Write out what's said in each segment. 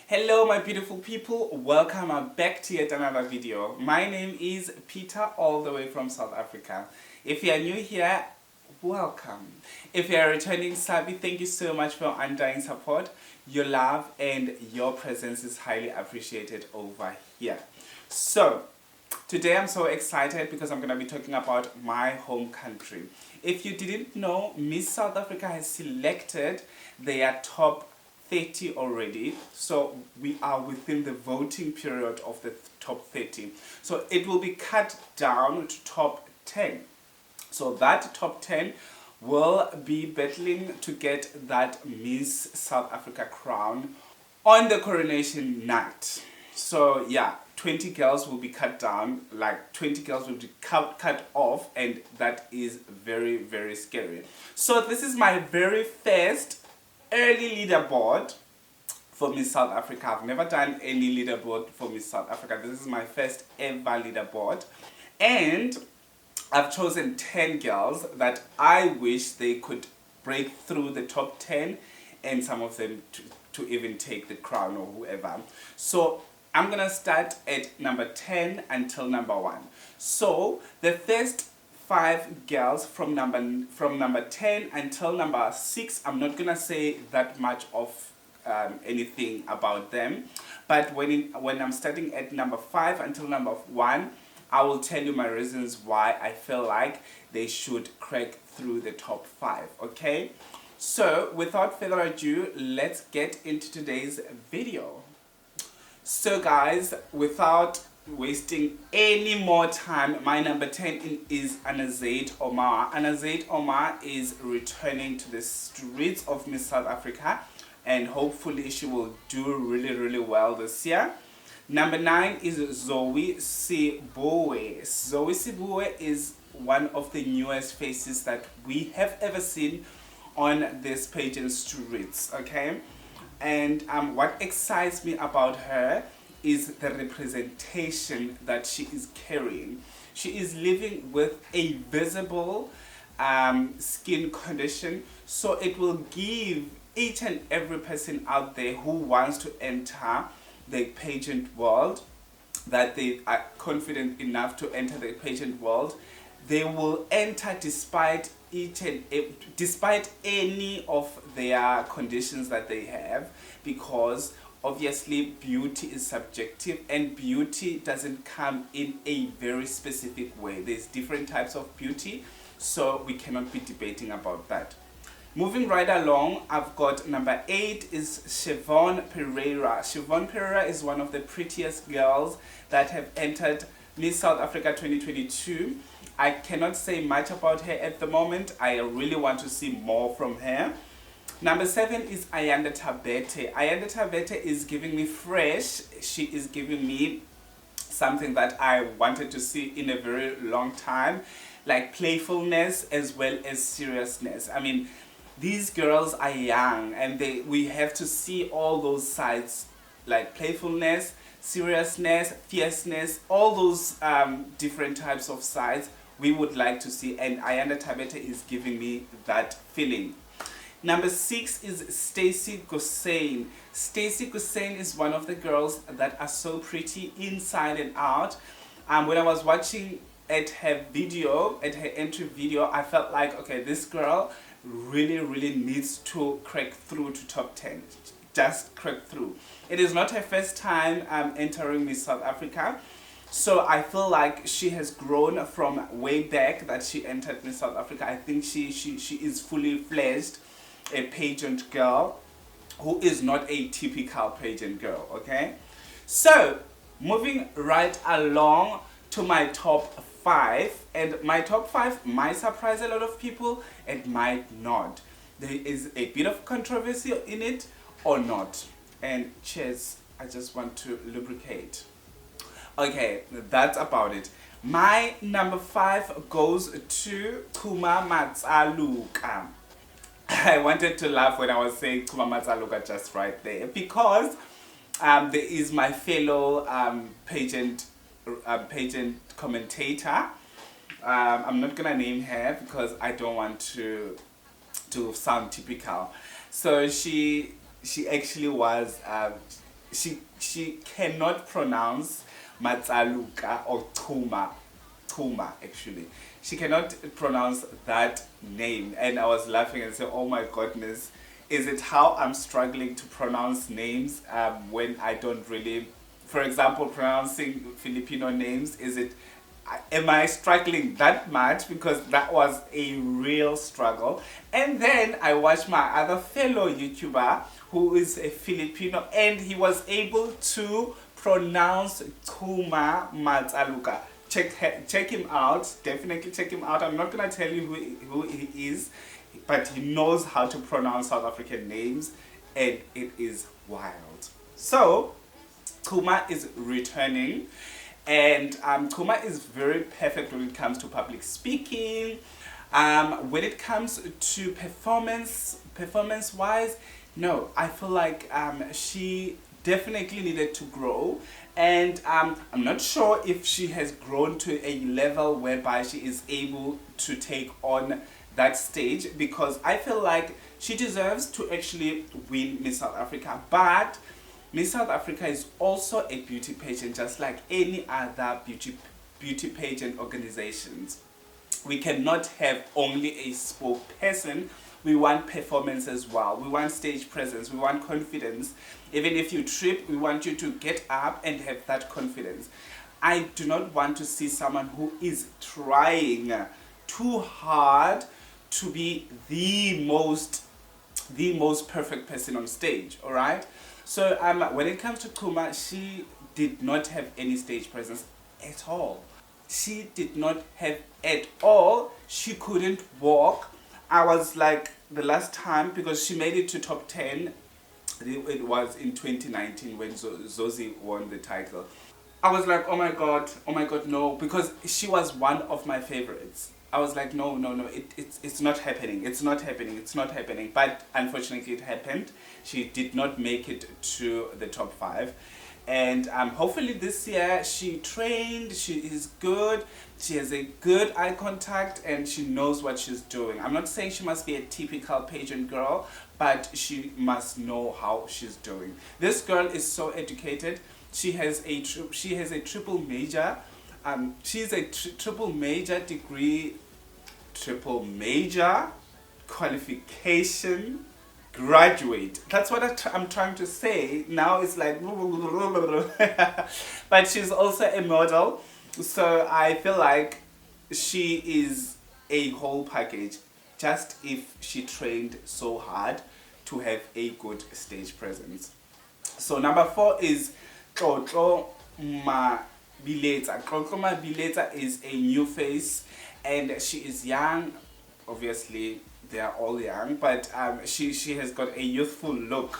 Hello my beautiful people, welcome back to yet another video. My name is Peter, all the way from South Africa. If you are new here, welcome. If you are returning Sabi, thank you so much for your undying support. Your love and your presence is highly appreciated over here. So, today I'm so excited because I'm going to be talking about my home country. If you didn't know, Miss South Africa has selected their top 30 already, so we are within the voting period of the top 30. So it will be cut down to top 10. So that top 10 will be battling to get that Miss South Africa crown on the coronation night. So yeah, 20 girls will be cut down, like 20 girls will be cut off, and that is very, very scary. So this is my very first early leaderboard for Miss South Africa. I've never done any leaderboard for Miss South Africa. This is my first ever leaderboard. And I've chosen 10 girls that I wish they could break through the top 10 and some of them to even take the crown or whoever. So I'm gonna start at number 10 until number 1. So the first 5 girls from number 10 until number 6, I'm not gonna say that much of anything about them, but when I'm starting at number 5 until number 1, I will tell you my reasons why I feel like they should crack through the top 5. Okay, so without further ado, let's get into today's video. So guys, without wasting any more time, my number 10 is Anazaid Omar. Anazaid Omar is returning to the streets of Miss South Africa, and hopefully she will do really well this year. Number 9 is Zoe Sibue. Zoe Sibue is one of the newest faces that we have ever seen on this pageant streets, okay? And what excites me about her is the representation that she is carrying. She is living with a visible skin condition, so it will give each and every person out there who wants to enter the pageant world, that they are confident enough to enter the pageant world, they will enter despite any of their conditions that they have, because obviously beauty is subjective and beauty doesn't come in a very specific way. There's different types of beauty, so we cannot be debating about that. Moving right along, I've got number 8 is Siobhan Pereira. Siobhan Pereira is one of the prettiest girls that have entered Miss South Africa 2022. I cannot say much about her at the moment. I really want to see more from her. Number 7 is Ayanda Tabete. Ayanda Tabete is giving me fresh. She is giving me something that I wanted to see in a very long time, like playfulness as well as seriousness. I mean, these girls are young, and we have to see all those sides, like playfulness, seriousness, fierceness, all those different types of sides we would like to see, and Ayanda Tabete is giving me that feeling. Number 6 is Stacey Gosain. Stacey Gosain is one of the girls that are so pretty inside and out. When I was watching at her entry video, I felt like, okay, this girl really needs to crack through to top 10. Just crack through. It is not her first time entering Miss South Africa, so I feel like she has grown from way back that she entered Miss South Africa. I think she is fully fledged a pageant girl who is not a typical pageant girl, okay? So moving right along to my top 5, and my top 5 might surprise a lot of people, it might not. There is a bit of controversy in it or not. And cheers, I just want to lubricate. Okay, that's about it. My number 5 goes to Kuma Matsaluka. I wanted to laugh when I was saying Kuma Matsaluka just right there, because there is my fellow pageant commentator. I'm not gonna name her because I don't want to sound typical. So she actually was she cannot pronounce Matsaluka or Tuma actually. She cannot pronounce that name, and I was laughing and said, "Oh my goodness, is it how I'm struggling to pronounce names when I don't really, for example, pronouncing Filipino names? Am I struggling that much? Because that was a real struggle." And then I watched my other fellow YouTuber who is a Filipino, and he was able to pronounce Tuma Matsaluka. Check him out. Definitely check him out. I'm not gonna tell you who he is, but he knows how to pronounce South African names, and it is wild. So Kuma is returning, and Kuma is very perfect when it comes to public speaking. When it comes to performance wise, no, I feel like she definitely needed to grow, and I'm not sure if she has grown to a level whereby she is able to take on that stage, because I feel like she deserves to actually win Miss South Africa. But Miss South Africa is also a beauty pageant, just like any other beauty pageant organizations. We cannot have only a spokesperson. We want performance as well. We want stage presence. We want confidence. Even if you trip, we want you to get up and have that confidence. I do not want to see someone who is trying too hard to be the most perfect person on stage. All right. So when it comes to Kuma, she did not have any stage presence at all. She did not have at all. She couldn't walk. I was like, the last time, because she made it to top 10, it was in 2019 when Zosie won the title. I was like, oh my god, no, because she was one of my favorites. I was like, no, it's not happening, it's not happening. But unfortunately it happened. She did not make it to the top 5. And hopefully this year she trained, she is good, she has a good eye contact, and she knows what she's doing. I'm not saying she must be a typical pageant girl, but she must know how she's doing. This girl is so educated. She has a triple major. She's a triple major degree, triple major qualification graduate. That's what I'm trying to say. Now it's like but she's also a model, so I feel like she is a whole package, just if she trained so hard to have a good stage presence. So number 4 is Tlotlo Mabiletsa. Tlotlo Mabiletsa is a new face, and she is young. Obviously they are all young, but she has got a youthful look.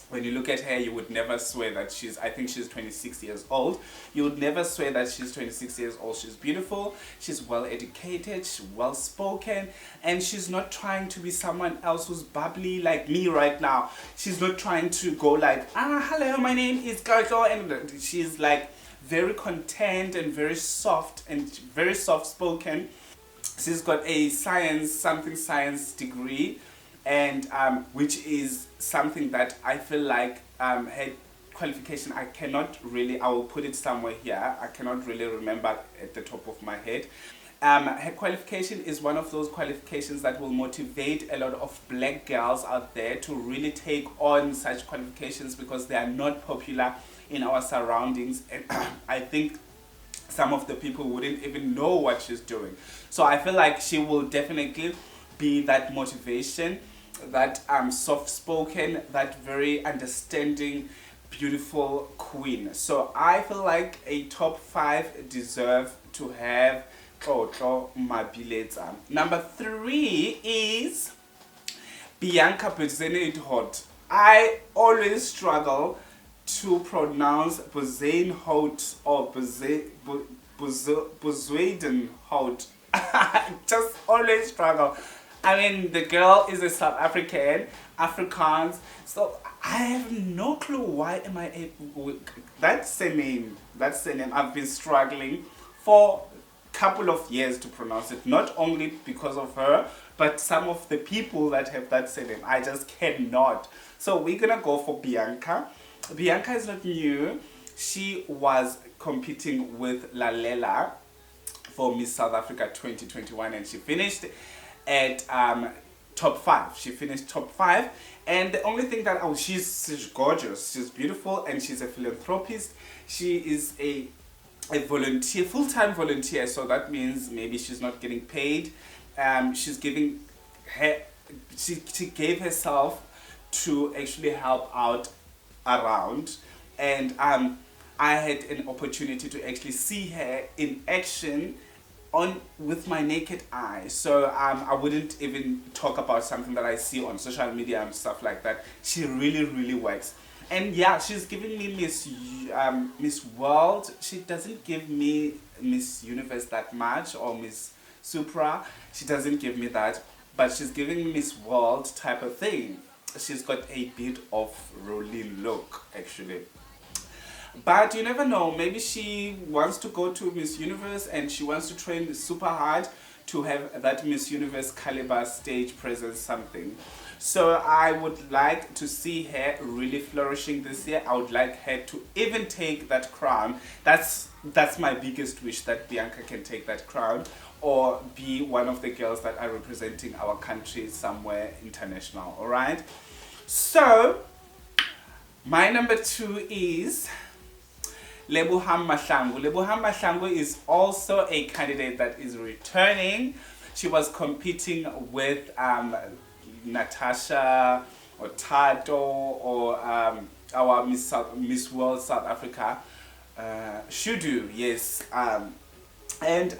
When you look at her, you would never swear that I think she's 26 years old. You would never swear that she's 26 years old. She's beautiful, she's well educated, she's well spoken, and she's not trying to be someone else who's bubbly like me right now. She's not trying to go like, hello, my name is Gogo, and she's like very content and very soft spoken. She's got a science degree, and which is something that I feel like her qualification, I will put it somewhere here, I cannot really remember at the top of my head. Her qualification is one of those qualifications that will motivate a lot of black girls out there to really take on such qualifications, because they are not popular in our surroundings, and I think some of the people wouldn't even know what she's doing. So I feel like she will definitely be that motivation, that soft-spoken, that very understanding, beautiful queen. So I feel like a top 5 deserve to have Tlotlo Mabiletsa. Number 3 is Bianca Bezuidenhout. I always struggle to pronounce Bezuidenhout or Bezuidenhout. Just always struggle. I mean, the girl is a South African, Afrikaans, so I have no clue why am I able. That's the name. I've been struggling for a couple of years to pronounce it. Not only because of her, but some of the people that have that surname. I just cannot. So we're gonna go for Bianca. Bianca is not new. She was competing with Lalela for Miss South Africa 2021, and she finished at top 5. She finished top 5, and the only thing that she's gorgeous, she's beautiful, and she's a philanthropist. She is a volunteer, full-time volunteer, so that means maybe she's not getting paid. She's giving her, she gave herself to actually help out around, and I had an opportunity to actually see her in action on with my naked eye. So I wouldn't even talk about something that I see on social media and stuff like that. She really works. And yeah, she's giving me Miss World. She doesn't give me Miss Universe that much, or Miss Supra. She doesn't give me that, but she's giving me Miss World type of thing. She's got a bit of rolling look, actually. But you never know, maybe she wants to go to Miss Universe and she wants to train super hard to have that Miss Universe caliber stage presence something. So I would like to see her really flourishing this year. I would like her to even take that crown. That's my biggest wish, that Bianca can take that crown or be one of the girls that are representing our country somewhere international, alright? So, my number 2 is Lebohang Mahlangu. Lebohang Mahlangu is also a candidate that is returning. She was competing with Natasha or Tato or our Miss World South Africa, Shudu, yes. And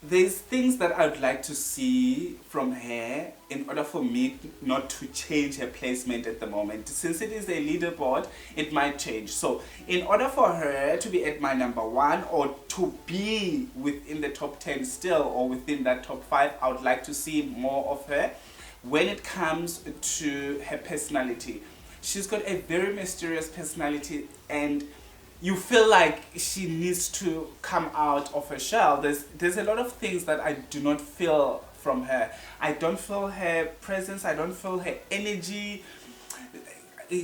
there's things that I would like to see from her in order for me not to change her placement at the moment. Since it is a leaderboard, it might change. So in order for her to be at my number 1 or to be within the top 10 still, or within that top 5, I would like to see more of her when it comes to her personality. She's got a very mysterious personality, and you feel like she needs to come out of her shell. There's a lot of things that I do not feel from her. I don't feel her presence, I don't feel her energy.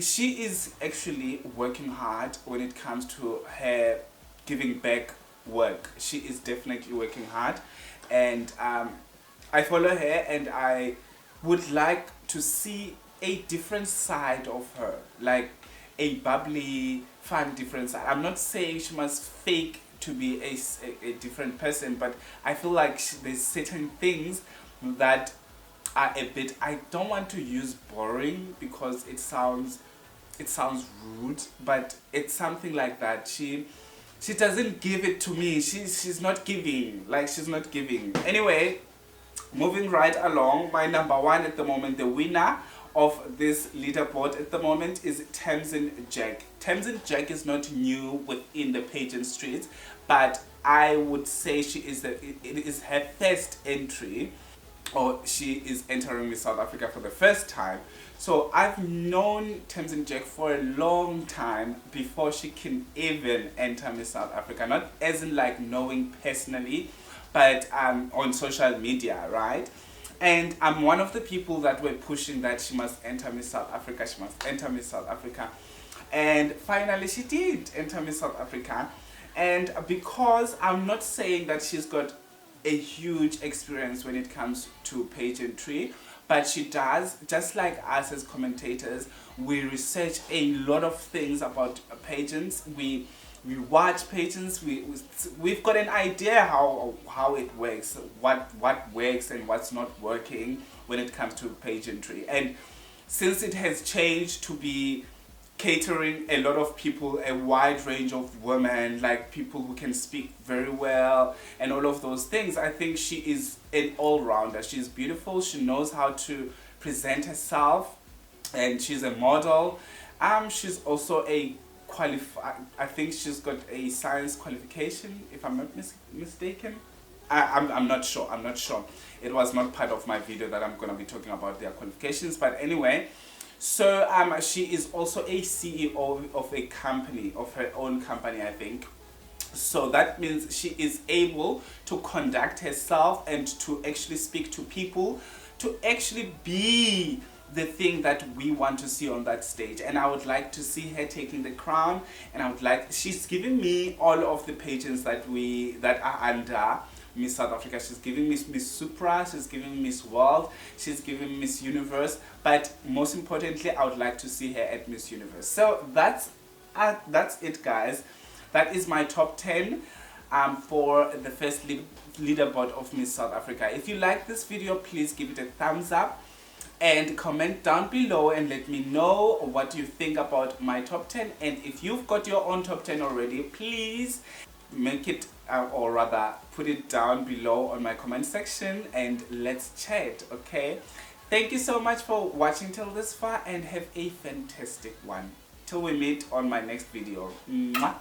She is actually working hard when it comes to her giving back work. She is definitely working hard, and I follow her, and I would like to see a different side of her, like a bubbly, fun different side. I'm not saying she must fake to be a different person, but I feel like there's certain things that are a bit, I don't want to use boring because it sounds rude, but it's something like that. She doesn't give it to me. She's not giving. Like, she's not giving. Anyway, moving right along, my number 1 at the moment, the winner of this leaderboard at the moment, is Tamsin Jack. Tamsin Jack is not new within the pageant streets, but I would say it is her first entry, or she is entering Miss South Africa for the first time. So I've known Tamsin Jack for a long time before she can even enter Miss South Africa. Not as in like knowing personally, but on social media, right? And I'm one of the people that were pushing that she must enter Miss South Africa, she must enter Miss South Africa. And finally she did enter Miss South Africa. And because I'm not saying that she's got a huge experience when it comes to pageantry, but she does, just like us as commentators, we research a lot of things about pageants. We watch pageants, we've got an idea how it works, what works and what's not working when it comes to pageantry. And since it has changed to be catering a lot of people, a wide range of women, like people who can speak very well and all of those things, I think she is an all-rounder. She's beautiful, she knows how to present herself, and she's a model. She's also I think she's got a science qualification, if I'm not mistaken. I'm not sure. It was not part of my video that I'm going to be talking about their qualifications, but anyway. So she is also a CEO of a company, of her own company, I think. So that means she is able to conduct herself and to actually speak to people, to actually be the thing that we want to see on that stage. And I would like to see her taking the crown, and I would like, she's giving me all of the pageants that are under Miss South Africa. She's giving Miss Supra, she's giving Miss World, she's giving Miss Universe, but most importantly I would like to see her at Miss Universe. So that's it, guys. That is my top 10 for the first leaderboard of Miss South Africa. If you like this video, please give it a thumbs up and comment down below and let me know what you think about my top 10. And if you've got your own top 10 already, please make it or rather put it down below on my comment section and let's chat. Okay, thank you so much for watching till this far, and have a fantastic one till we meet on my next video. Mwah.